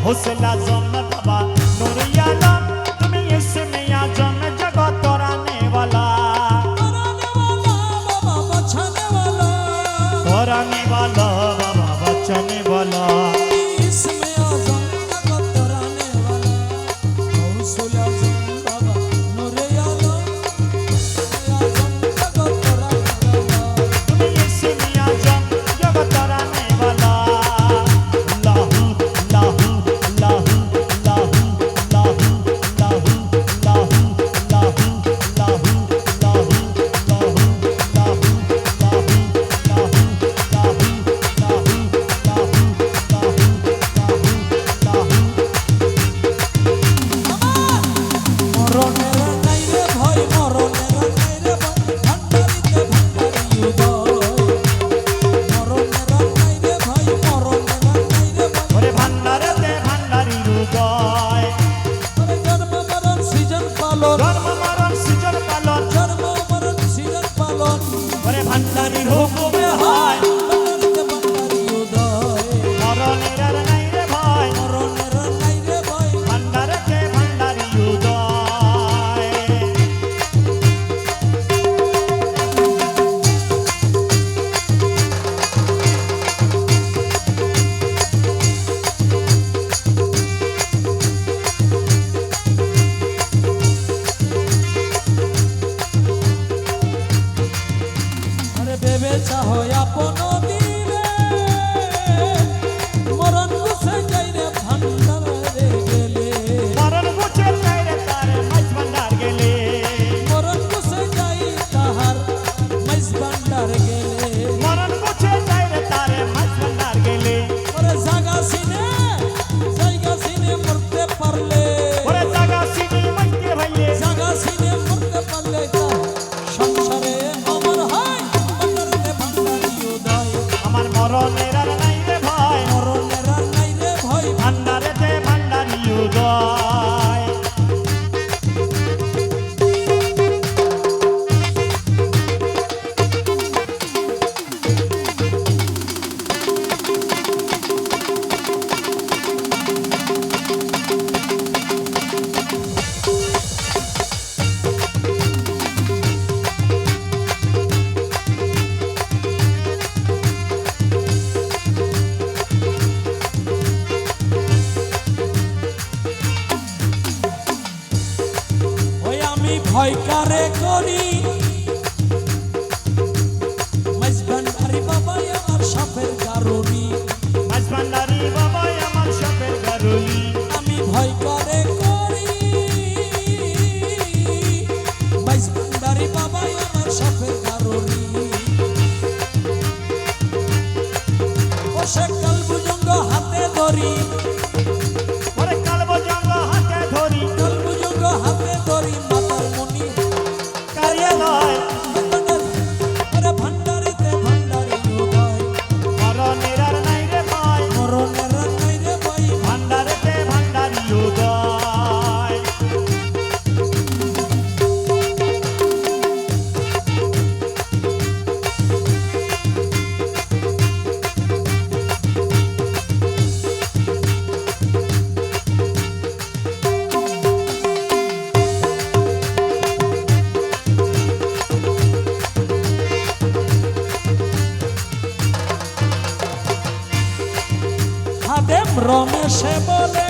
হোসলা জম বাবা নূরে আলম তুমি ইসমে আজম জগত রানেওয়ালা বাবা বাঁচানেওয়ালা রানেওয়ালা বাবা বাঁচানেওয়ালা ইসমে আজম জগত রানেওয়ালা গৌসুল আজম বাবা নূরে আলম আজম জগত রানেওয়ালা তুমি ইসমে আজম জগত রানেওয়ালা লাহু লাহু লাহু লাহু লাহু লাহু লাহু লাহু লাহু লাহু লাহু লাহু মরণের নাই রে ভয় মরণের নাই রে ভয় ভান্ডারিতে ভান্ডারি উদয় মরণের নাই রে ভয় মরণের নাই রে ভয় ওরে ভান্ডারেতে ভান্ডারি হৃদয় ওরে জন্ম মরণ সৃজন পালন জন্ম মরণ সৃজন পালন জন্ম মরণ সৃজন পালন ওরে ভান্ডারির হুকুমে হয় ভান্ডারিতে ভান্ডারি উদয় মরণের আর নাই রে ভয় মরণের নাই রে ভয় ভান্ডারেতে ভান্ডারি হৃদয় আরে ভেবে চাহ আপন দিলে মরণ গুছে যাই রে ভান্ডারে গেলে মরণ বুঝে যাই রে তার মাঝ ভান্ডার গেলে মরণ গুছে যাই তাহার মাইজ ভান্ডার গেলে মরণ বুঝে যাই রে তার মাঝ ভান্ডার গেলে ওরে জাগা সিনে মরতে পারলে ওরে জাগা সিনি মাইতে ভাইলে জাগা সিনে মরতে পারলে তা সংসারে আমার হয় ভান্ডারিতে ভান্ডারি উদয় আমার মরণের আর নাই রে ভয় মরণের আর নাই রে ভয় ভান্ডারেতে ভান্ডারি হৃদয় ওই আমি ভয় কারে করি মাইজ ভান্ডারি বাবাই আমার সাপের কারণী মাঝ ভান্ডারি বাবাই আমার সাপের গারুলি আমি ভয় করে করি মাইজ ভান্ডারি বাবাই আমার সাপের কারণী বসে কাল ভুজঙ্গ হাতে ধরি ওরে কালব জঙ্গ হাতে ধরি কাল ভুজঙ্গ হাতে ধরি মাতার মনি কারিয়ে লয় ওরে ভান্ডারিতে ভান্ডারি উদয় মরণের আর নাই রে ভয় মরণের নাই রে ভয় ভান্ডারেতে ভান্ডারি হৃদয় খাদেম রমেশে বলে